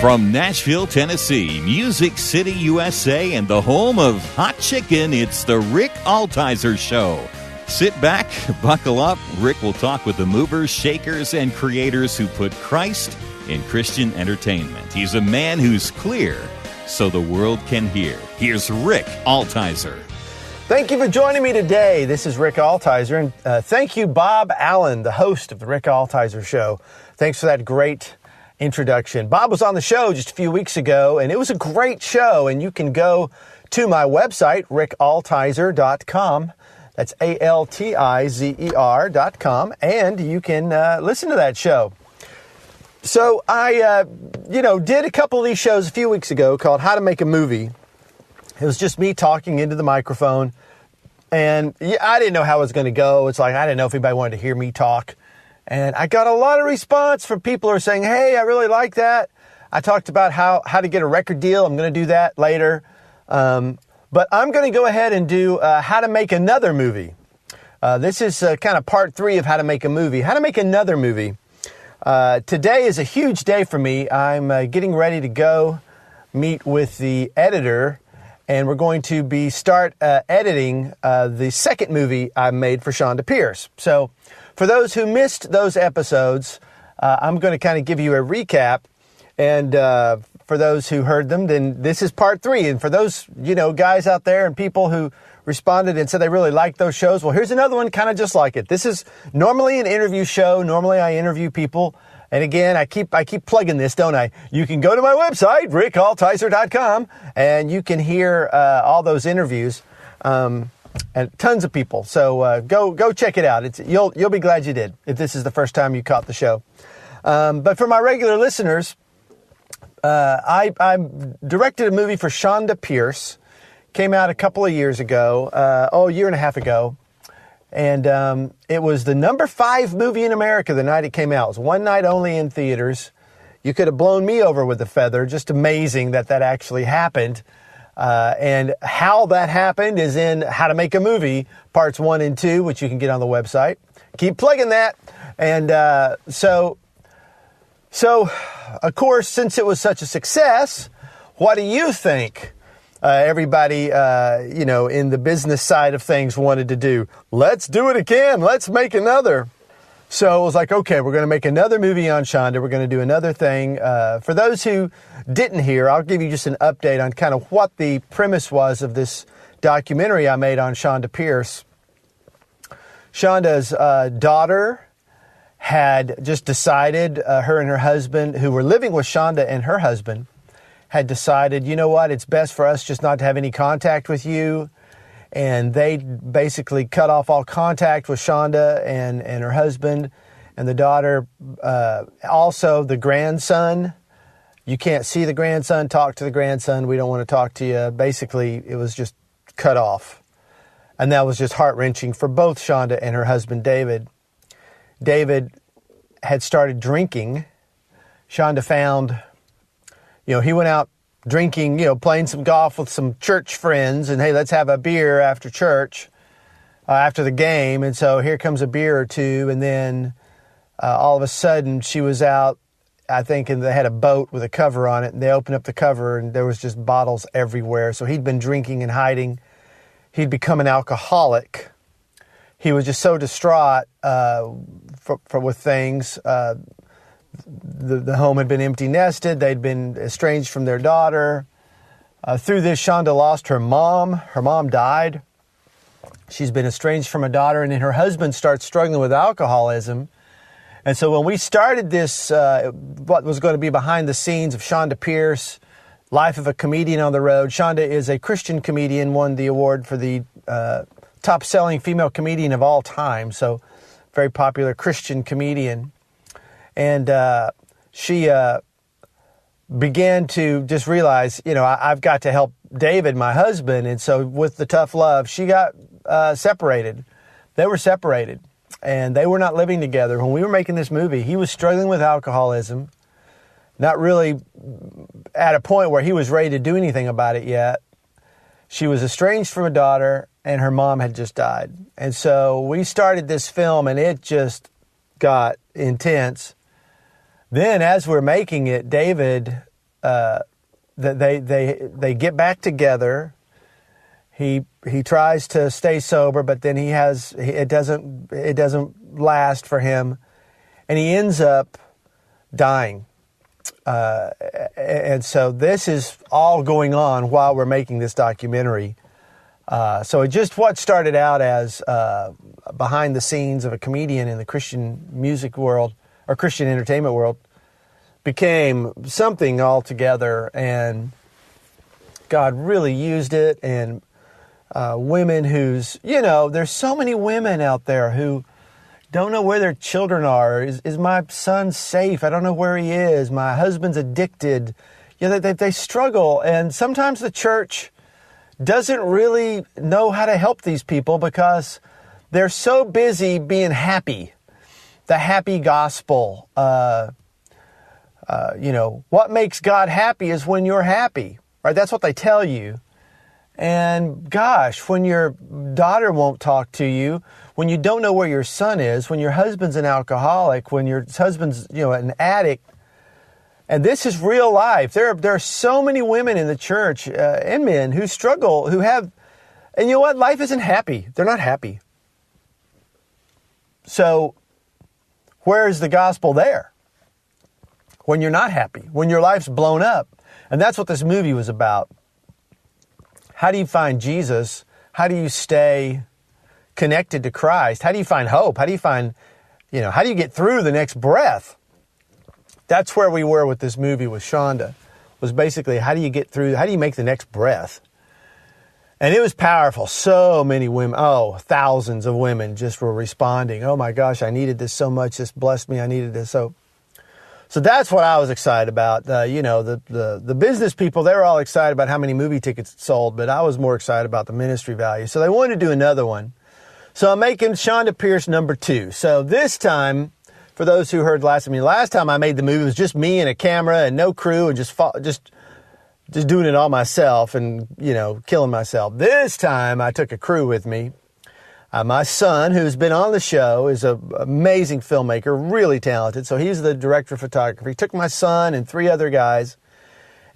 From Nashville, Tennessee, Music City, USA, and the home of hot chicken, it's the Rick Altizer Show. Sit back, buckle up. Rick will talk with the movers, shakers, and creators who put Christ in Christian entertainment. He's a man who's clear so the world can hear. Here's Rick Altizer. Thank you for joining me today. This is Rick Altizer, and thank you, Bob Allen, the host of the Rick Altizer Show. Thanks for that great introduction. Bob was on the show just a few weeks ago, and it was a great show, and you can go to my website, rickaltizer.com. That's ALTIZER.com, and you can listen to that show. So I, did a couple of these shows a few weeks ago called How to Make a Movie. It was just me talking into the microphone, and I didn't know how it was going to go. It's like I didn't know if anybody wanted to hear me talk. And I got a lot of response from people who are saying, hey, I really like that. I talked about how to get a record deal. I'm going to do that later. But I'm going to go ahead and do how to make another movie. This is kind of part 3 of how to make a movie. How to make another movie. Today is a huge day for me. I'm getting ready to go meet with the editor, and we're going to start editing the second movie I made for Chonda Pierce. So for those who missed those episodes, I'm going to kind of give you a recap. And for those who heard them, then this is part 3. And for those, guys out there and people who responded and said they really liked those shows, well, here's another one kind of just like it. This is normally an interview show. Normally I interview people. And again, I keep plugging this, don't I? You can go to my website, rickaltizer.com, and you can hear all those interviews. And tons of people. So go check it out. You'll be glad you did if this is the first time you caught the show. But for my regular listeners, I directed a movie for Chonda Pierce. Came out a couple of years ago, a year and a half ago. And it was the number 5 movie in America the night it came out. It was one night only in theaters. You could have blown me over with a feather. Just amazing that actually happened. And how that happened is in How to Make a Movie, parts 1 and 2, which you can get on the website. Keep plugging that. And so, of course, since it was such a success, what do you think everybody, in the business side of things wanted to do? Let's do it again. Let's make another. So it was like, okay, we're going to make another movie on Chonda. We're going to do another thing. For those who didn't hear, I'll give you just an update on kind of what the premise was of this documentary I made on Chonda Pierce. Chonda's daughter had just decided, her and her husband, who were living with Chonda and her husband, had decided, you know what, it's best for us just not to have any contact with you. And they basically cut off all contact with Chonda and her husband and the daughter. Also, the grandson. You can't see the grandson, talk to the grandson. We don't want to talk to you. Basically, it was just cut off. And that was just heart-wrenching for both Chonda and her husband, David. David had started drinking. Chonda found, he went out drinking, playing some golf with some church friends, and hey, let's have a beer after church, after the game. And so here comes a beer or two, and then all of a sudden she was out, I think, and they had a boat with a cover on it, and they opened up the cover, and there was just bottles everywhere. So he'd been drinking and hiding. He'd become an alcoholic. He was just so distraught with things. The home had been empty nested. They'd been estranged from their daughter. Through this, Chonda lost her mom. Her mom died. She's been estranged from her daughter, and then her husband starts struggling with alcoholism. And so when we started this, what was going to be behind the scenes of Chonda Pierce, Life of a Comedian on the Road. Chonda is a Christian comedian, won the award for the top-selling female comedian of all time. So very popular Christian comedian. And she began to just realize, I've got to help David, my husband. And so with the tough love, she got separated. They were separated, and they were not living together. When we were making this movie, he was struggling with alcoholism, not really at a point where he was ready to do anything about it yet. She was estranged from a daughter, and her mom had just died. And so we started this film, and it just got intense. Then as we're making it, David they get back together. He tries to stay sober, but then it doesn't last for him, and he ends up dying. And so this is all going on while we're making this documentary. So what started out as behind the scenes of a comedian in the Christian music world or Christian entertainment world became something altogether, and God really used it. And women there's so many women out there who don't know where their children are. Is my son safe? I don't know where he is. My husband's addicted. They struggle, and sometimes the church doesn't really know how to help these people because they're so busy being happy. The happy gospel. What makes God happy is when you're happy, right? That's what they tell you. And gosh, when your daughter won't talk to you, when you don't know where your son is, when your husband's an alcoholic, when your husband's, an addict, and this is real life. There are so many women in the church and men who struggle, and you know what? Life isn't happy. They're not happy. So where's the gospel there? When you're not happy, when your life's blown up. And that's what this movie was about. How do you find Jesus? How do you stay connected to Christ? How do you find hope? How do you find, how do you get through the next breath? That's where we were with this movie with Chonda, was basically how do you make the next breath? And it was powerful. So many women, thousands of women just were responding. Oh my gosh, I needed this so much. This blessed me. I needed this. So that's what I was excited about. The business people, they were all excited about how many movie tickets sold, but I was more excited about the ministry value. So they wanted to do another one. So I'm making Chonda Pierce number 2. So this time, for those who heard last time I made the movie, it was just me and a camera and no crew and just doing it all myself and, killing myself. This time I took a crew with me. My son, who's been on the show, is an amazing filmmaker, really talented. So he's the director of photography. He took my son and 3 other guys,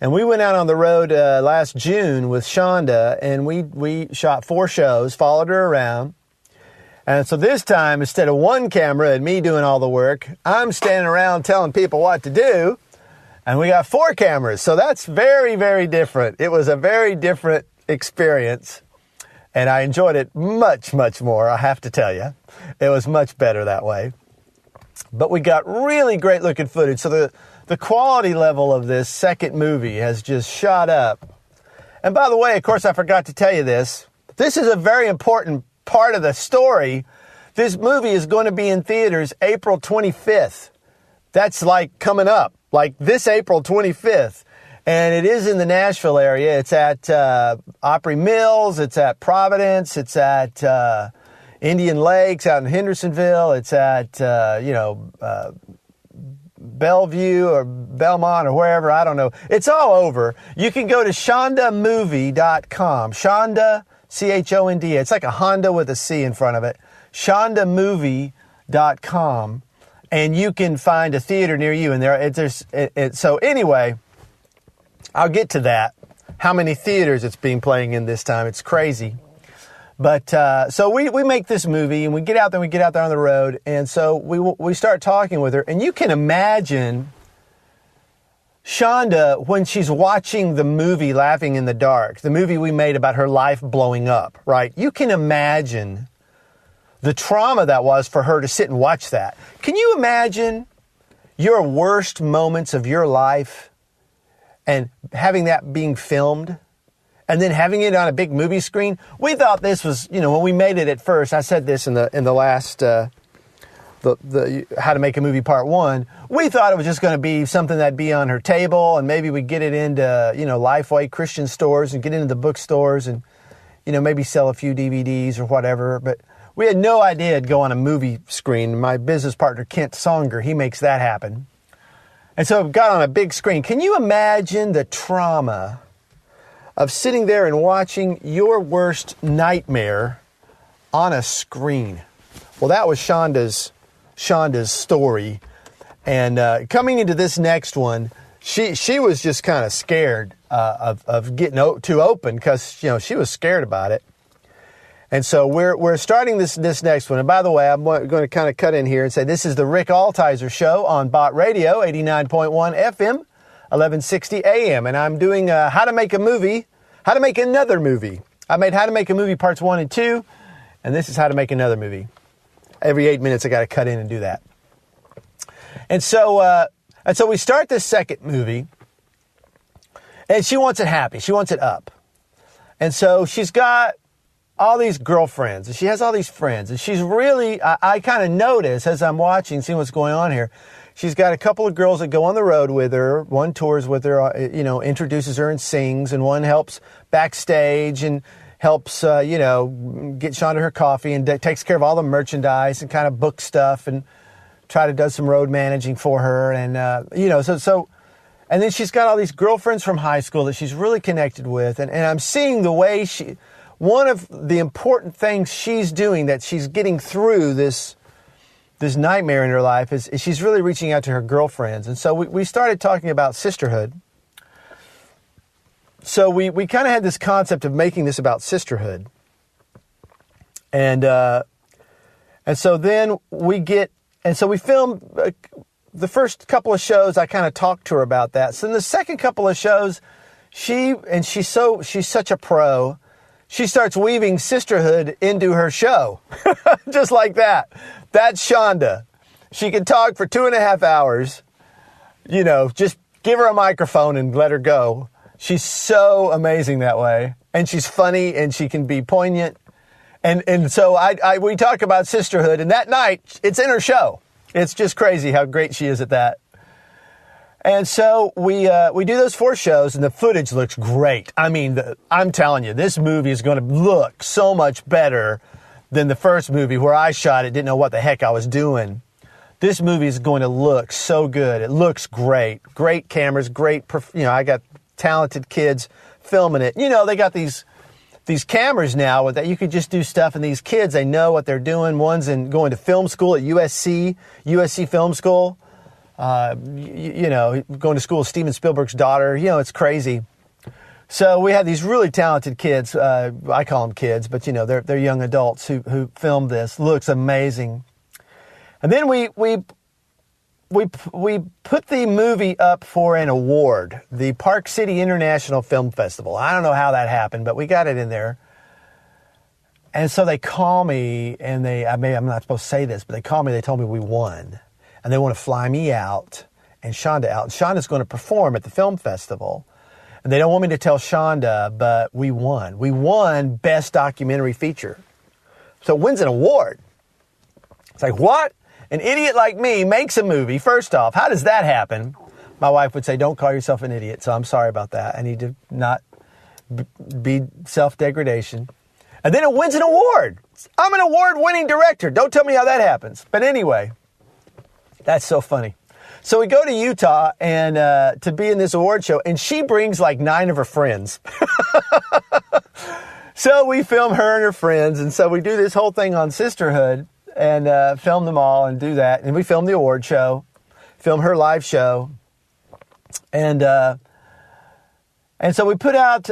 and we went out on the road last June with Chonda, and we shot 4 shows, followed her around. And so this time, instead of 1 camera and me doing all the work, I'm standing around telling people what to do, and we got 4 cameras. So that's very, very different. It was a very different experience. And I enjoyed it much, much more, I have to tell you. It was much better that way. But we got really great looking footage. So the quality level of this second movie has just shot up. And by the way, of course, I forgot to tell you this. This is a very important part of the story. This movie is going to be in theaters April 25th. That's like coming up, like this April 25th. And it is in the Nashville area. It's at Opry Mills. It's at Providence. It's at Indian Lakes out in Hendersonville. It's at, Bellevue or Belmont or wherever. I don't know. It's all over. You can go to chondamovie.com. Chonda, C-H-O-N-D. It's like a Honda with a C in front of it. chondamovie.com. And you can find a theater near you. And so anyway, I'll get to that. How many theaters it's being playing in this time. It's crazy. But so we make this movie and we get out there on the road. And so we start talking with her. And you can imagine Chonda when she's watching the movie Laughing in the Dark, the movie we made about her life blowing up, right? You can imagine the trauma that was for her to sit and watch that. Can you imagine your worst moments of your life and having that being filmed and then having it on a big movie screen? We thought this was, when we made it at first, I said this in the last, the How to Make a Movie Part 1, we thought it was just going to be something that'd be on her table and maybe we'd get it into, Lifeway Christian stores and get into the bookstores and, maybe sell a few DVDs or whatever. But we had no idea it'd go on a movie screen. My business partner, Kent Songer, he makes that happen. And so it got on a big screen. Can you imagine the trauma of sitting there and watching your worst nightmare on a screen? Well, that was Chonda's story. And coming into this next one, she was just kind of scared of getting too open because, you know, she was scared about it. And so we're starting this next one. And by the way, I'm going to kind of cut in here and say this is the Rick Altizer Show on Bot Radio, 89.1 FM, 1160 AM. And I'm doing How to Make Another Movie. I made How to Make a Movie Parts 1 and 2, and this is How to Make Another Movie. Every 8 minutes I got to cut in and do that. And so we start this second movie, and she wants it happy. She wants it up. And so she's got all these girlfriends, and she has all these friends, and she's really, I kind of notice as I'm watching, seeing what's going on here, she's got a couple of girls that go on the road with her, one tours with her, you know, introduces her and sings, and one helps backstage and helps, you know, get Chonda her coffee and takes care of all the merchandise and kind of book stuff and does some road managing for her, and, you know, so, and then she's got all these girlfriends from high school that she's really connected with, and I'm seeing the way one of the important things she's doing that she's getting through this nightmare in her life is she's really reaching out to her girlfriends. And so we started talking about sisterhood. So we kind of had this concept of making this about sisterhood. And so then we filmed the first couple of shows. I kind of talked to her about that. So in the second couple of shows, she's such a pro. She starts weaving sisterhood into her show. Just like that. That's Chonda. She can talk for 2.5 hours. You know, just give her a microphone and let her go. She's so amazing that way. And she's funny and she can be poignant. And so we talk about sisterhood, and that night it's in her show. It's just crazy how great she is at that. And so we do those 4 shows, and the footage looks great. I mean, I'm telling you, this movie is going to look so much better than the first movie where I shot it, didn't know what the heck I was doing. This movie is going to look so good. It looks great. Great cameras, I got talented kids filming it. You know, they got these cameras now that you could just do stuff, and these kids, they know what they're doing. One's going to film school at USC Film School. You know, going to school with Steven Spielberg's daughter. You know, it's crazy. So we had these really talented kids. I call them kids, but you know, they're young adults who filmed this. Looks amazing. And then we put the movie up for an award, the Park City International Film Festival. I don't know how that happened, but we got it in there. And so they call me, and I'm not supposed to say this, but they called me. They told me we won. And they want to fly me out and Chonda out. And Chonda's going to perform at the film festival. And they don't want me to tell Chonda, but we won. We won Best Documentary Feature. So it wins an award. It's like, what? An idiot like me makes a movie. First off, how does that happen? My wife would say, don't call yourself an idiot. So I'm sorry about that. I need to not be self-degradation. And then it wins an award. I'm an award-winning director. Don't tell me how that happens. But anyway, that's so funny. So we go to Utah and to be in this award show, and she brings like 9 of her friends. So we film her and her friends, and so we do this whole thing on sisterhood and film them all and do that. And we film the award show, film her live show, and so we put out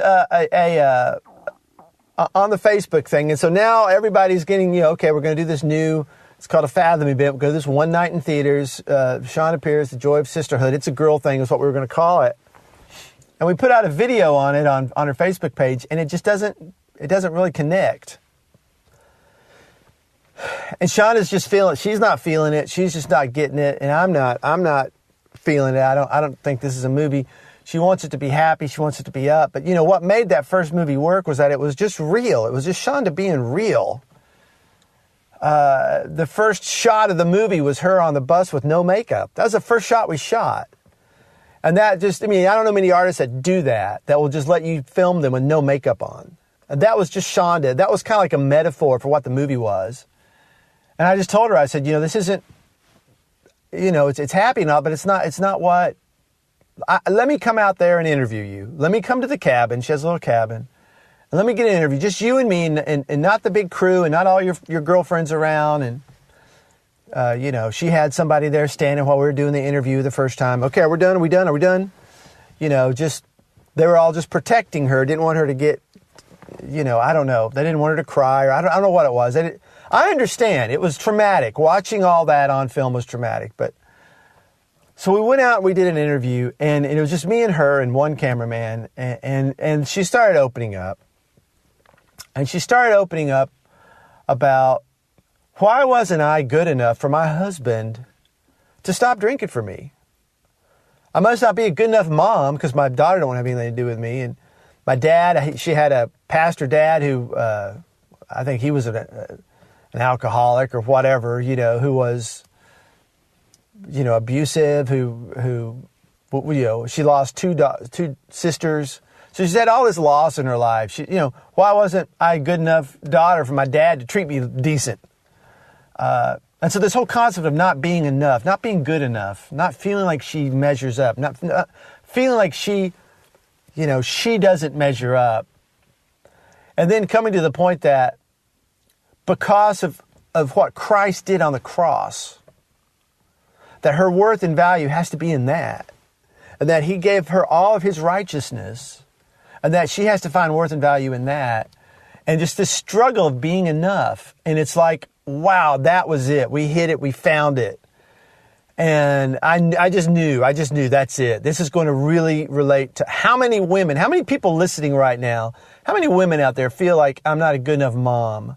on the Facebook thing. And so now everybody's getting, okay, we're going to do this new. It's called a Fathom event. We'll go to this one night in theaters. Chonda Pierce, The Joy of Sisterhood. It's a girl thing is what we were going to call it. And we put out a video on it on her Facebook page, and it just doesn't really connect. And Chonda's just feeling it. She's not feeling it. She's just not getting it. And I'm not feeling it. I don't think this is a movie. She wants it to be happy. She wants it to be up. But what made that first movie work was that it was just real. It was just Chonda being real. The first shot of the movie was her on the bus with no makeup. That was the first shot we shot. And that just, I don't know many artists that do that will just let you film them with no makeup on. And that was just Chonda. That was kind of like a metaphor for what the movie was. And I just told her, I said, this isn't, it's happy and all, but it's not what, let me come out there and interview you. Let me come to the cabin. She has a little cabin. And let me get an interview. Just you and me and not the big crew and not all your girlfriends around. And, she had somebody there standing while we were doing the interview the first time. Okay, are we done? Are we done? just, they were all just protecting her, didn't want her to get, I don't know. They didn't want her to cry, or I don't know what it was. I understand. It was traumatic. Watching all that on film was traumatic. But so we went out and we did an interview, and it was just me and her and one cameraman, and she started opening up. And she started opening up about why wasn't I good enough for my husband to stop drinking for me? I must not be a good enough mom because my daughter don't have anything to do with me. And my dad, she had a pastor dad who, I think he was an alcoholic or whatever, who was, abusive, who she lost two sisters. So she's had all this loss in her life. She, why wasn't I a good enough daughter for my dad to treat me decent? And so this whole concept of not being enough, not being good enough, not feeling like she measures up, not feeling like she doesn't measure up. And then coming to the point that because of what Christ did on the cross, that her worth and value has to be in that. And that he gave her all of his righteousness. And that she has to find worth and value in that. And just this struggle of being enough. And it's like, wow, that was it. We hit it. We found it. And I just knew that's it. This is going to really relate to how many people listening right now, how many women out there feel like I'm not a good enough mom?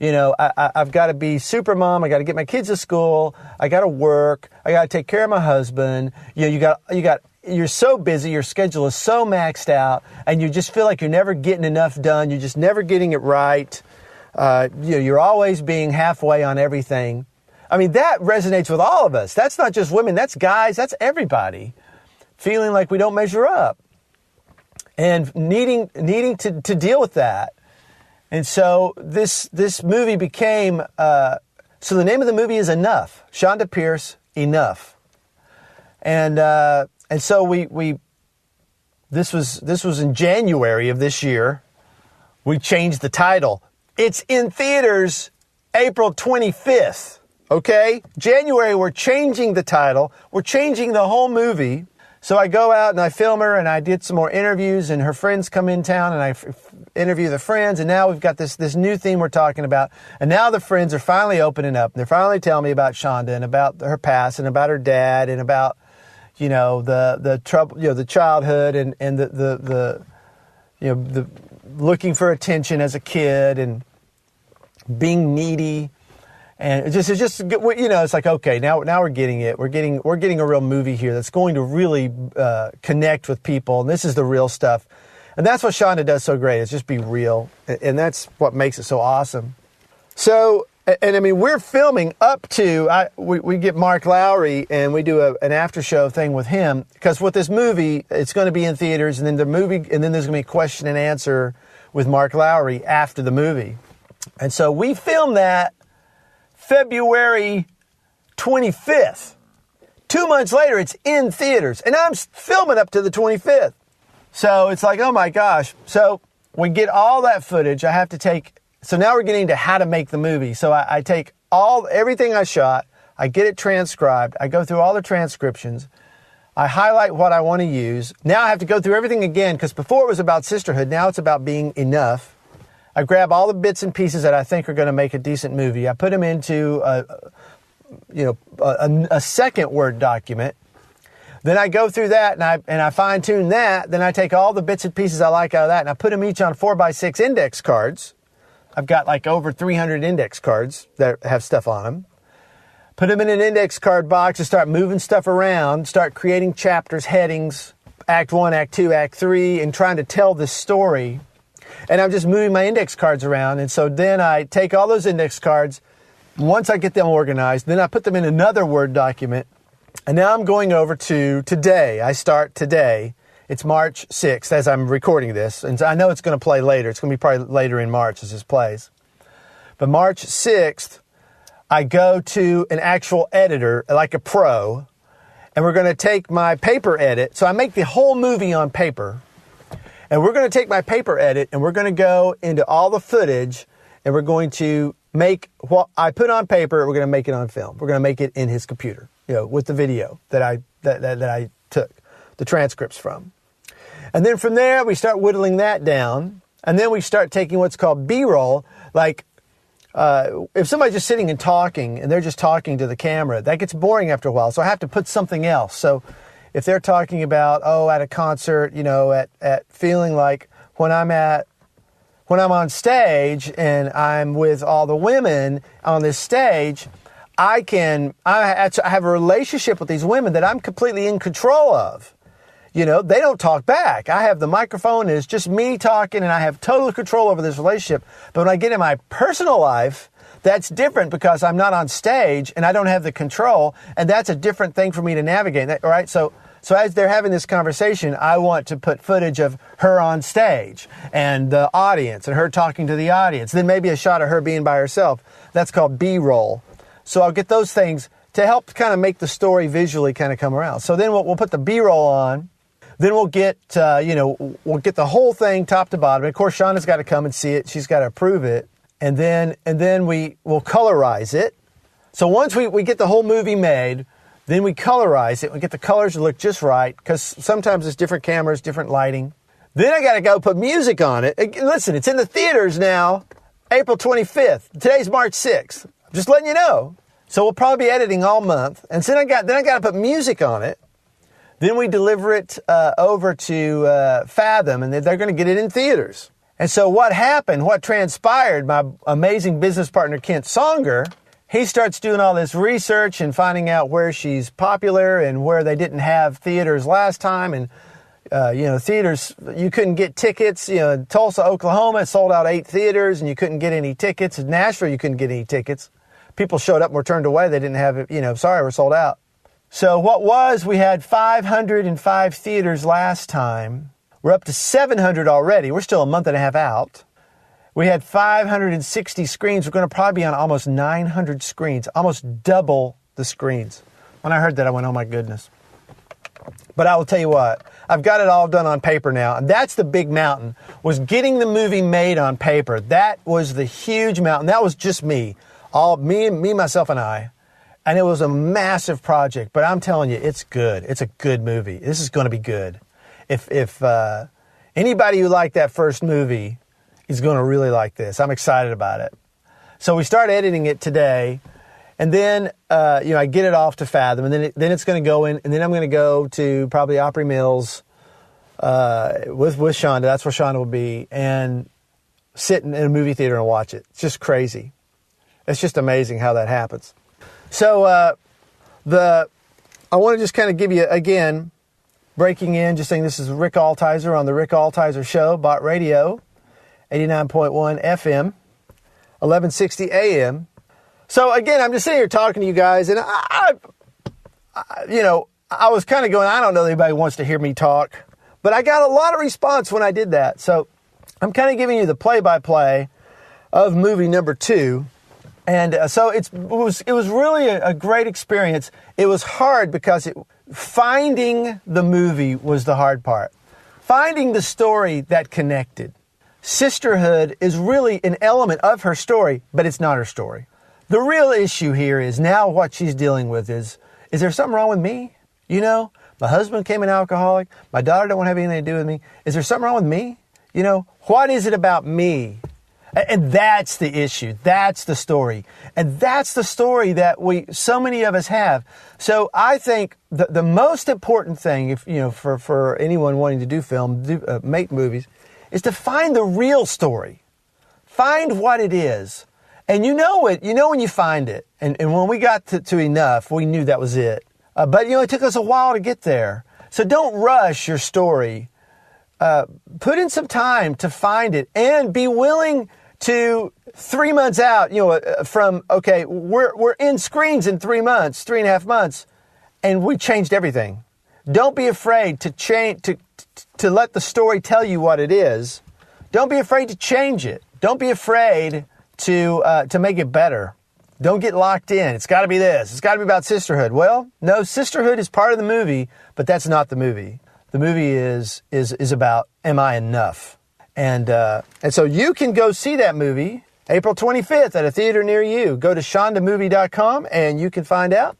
I've got to be super mom. I got to get my kids to school. I got to work. I got to take care of my husband. You're so busy. Your schedule is so maxed out, and you just feel like you're never getting enough done. You're just never getting it right. You're always being halfway on everything. I mean, that resonates with all of us. That's not just women. That's guys. That's everybody feeling like we don't measure up and needing to deal with that. And so this movie became, so the name of the movie is Enough. Chonda Pierce, Enough. And so this was in January of this year. We changed the title. It's in theaters April 25th. Okay? January, we're changing the title. We're changing the whole movie. So I go out and I film her and I did some more interviews, and her friends come in town and I interview the friends, and now we've got this new theme we're talking about. And now the friends are finally opening up, and they're finally telling me about Chonda and about her past and about her dad and about, the trouble, the childhood and the looking for attention as a kid and being needy. And it's just it's like, okay, now we're getting it. We're getting a real movie here that's going to really connect with people. And this is the real stuff. And that's what Chonda does so great, is just be real. And that's what makes it so awesome. So, and I mean, we're filming up to, we get Mark Lowry and we do an after show thing with him. Because with this movie, it's going to be in theaters, and then there's going to be a question and answer with Mark Lowry after the movie. And so we filmed that February 25th. 2 months later, it's in theaters. And I'm filming up to the 25th. So it's like, oh my gosh. So we get all that footage. So now we're getting to how to make the movie. So I take everything I shot. I get it transcribed. I go through all the transcriptions. I highlight what I want to use. Now I have to go through everything again, because before it was about sisterhood. Now it's about being enough. I grab all the bits and pieces that I think are going to make a decent movie. I put them into a second Word document. Then I go through that and I fine tune that. Then I take all the bits and pieces I like out of that and I put them each on 4x6 index cards. I've got like over 300 index cards that have stuff on them. Put them in an index card box and start moving stuff around. Start creating chapters, headings, Act 1, Act 2, Act 3, and trying to tell this story. And I'm just moving my index cards around. And so then I take all those index cards. Once I get them organized, then I put them in another Word document. And now I'm going over to today. I start today. It's March 6th as I'm recording this. And I know it's going to play later. It's going to be probably later in March as this plays. But March 6th, I go to an actual editor, like a pro. And we're going to take my paper edit. So I make the whole movie on paper. And we're going to take my paper edit and we're going to go into all the footage and we're going to make what I put on paper, we're going to make it on film. We're going to make it in his computer, with the video that I took the transcripts from. And then from there, we start whittling that down. And then we start taking what's called B-roll. Like, if somebody's just sitting and talking, and they're just talking to the camera, that gets boring after a while. So I have to put something else. So if they're talking about, at a concert, at feeling like when I'm on stage and I'm with all the women on this stage, I have a relationship with these women that I'm completely in control of. They don't talk back. I have the microphone and it's just me talking and I have total control over this relationship. But when I get in my personal life, that's different because I'm not on stage and I don't have the control. And that's a different thing for me to navigate. All right. So as they're having this conversation, I want to put footage of her on stage and the audience and her talking to the audience. Then maybe a shot of her being by herself. That's called B-roll. So I'll get those things to help kind of make the story visually kind of come around. So then we'll put the B-roll on. Then we'll get, we'll get the whole thing top to bottom. And of course, Shonda's got to come and see it. She's got to approve it. And then we will colorize it. So once we get the whole movie made, then we colorize it. We get the colors to look just right because sometimes it's different cameras, different lighting. Then I got to go put music on it. Listen, it's in the theaters now, April 25th. Today's March 6th. Just letting you know. So we'll probably be editing all month. And then I got to put music on it. Then we deliver it over to Fathom, and they're going to get it in theaters. And so what transpired, my amazing business partner, Kent Songer, he starts doing all this research and finding out where she's popular and where they didn't have theaters last time. And, theaters, you couldn't get tickets. Tulsa, Oklahoma, sold out 8 theaters, and you couldn't get any tickets. In Nashville, you couldn't get any tickets. People showed up and were turned away. They didn't have it, sorry, we're sold out. So we had 505 theaters last time. We're up to 700 already. We're still a month and a half out. We had 560 screens. We're going to probably be on almost 900 screens, almost double the screens. When I heard that, I went, oh my goodness. But I will tell you what, I've got it all done on paper now. And that's the big mountain, was getting the movie made on paper. That was the huge mountain. That was just me. Me, myself, and I. And it was a massive project, but I'm telling you, it's good. It's a good movie. This is going to be good. If anybody who liked that first movie is going to really like this, I'm excited about it. So we start editing it today, and then I get it off to Fathom, and then it's going to go in, and then I'm going to go to probably Opry Mills with Shonda. That's where Shonda will be, and sit in a movie theater and watch it. It's just crazy. It's just amazing how that happens. So I want to just kind of give you, again, breaking in, just saying this is Rick Altizer on the Rick Altizer Show, Bot Radio, 89.1 FM, 1160 AM. So again, I'm just sitting here talking to you guys, and I was kind of going, I don't know if anybody wants to hear me talk, but I got a lot of response when I did that. So I'm kind of giving you the play-by-play of movie number 2. And so it was really a great experience. It was hard because finding the movie was the hard part. Finding the story that connected. Sisterhood is really an element of her story, but it's not her story. The real issue here is now what she's dealing with is there something wrong with me? My husband became an alcoholic. My daughter don't want to have anything to do with me. Is there something wrong with me? What is it about me? And that's the issue. That's the story. And that's the story that so many of us have. So I think the most important thing, for anyone wanting to do film, make movies, is to find the real story. Find what it is. And you know when you find it. And when we got to enough, we knew that was it. But it took us a while to get there. So don't rush your story. Put in some time to find it and be willing to 3 months out, we're in screens in 3 months, 3.5 months, and we changed everything. Don't be afraid to change, to let the story tell you what it is. Don't be afraid to change it. Don't be afraid to make it better. Don't get locked in. It's got to be this. It's got to be about sisterhood. Well, no, sisterhood is part of the movie, but that's not the movie. The movie is about, am I enough? And so you can go see that movie April 25th at a theater near you. Go to shondamovie.com and you can find out.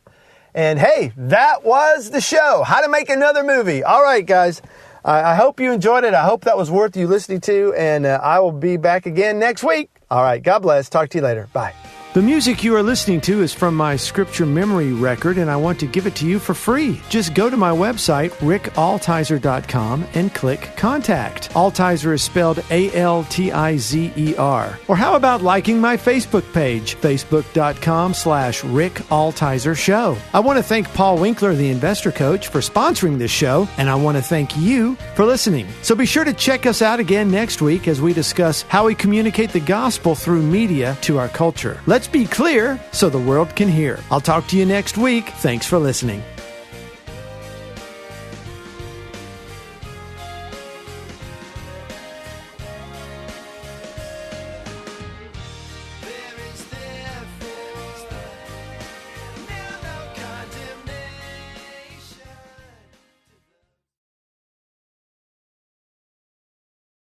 And hey, that was the show. How to make another movie. All right, guys. I hope you enjoyed it. I hope that was worth you listening to, and I will be back again next week. All right, God bless. Talk to you later. Bye. The music you are listening to is from my scripture memory record, and I want to give it to you for free. Just go to my website, rickaltizer.com, and click Contact. Altizer is spelled Altizer. Or how about liking my Facebook page, facebook.com/Rick Altizer Show. I want to thank Paul Winkler, the investor coach, for sponsoring this show, and I want to thank you for listening. So be sure to check us out again next week as we discuss how we communicate the gospel through media to our culture. Let's be clear so the world can hear. I'll talk to you next week. Thanks for listening.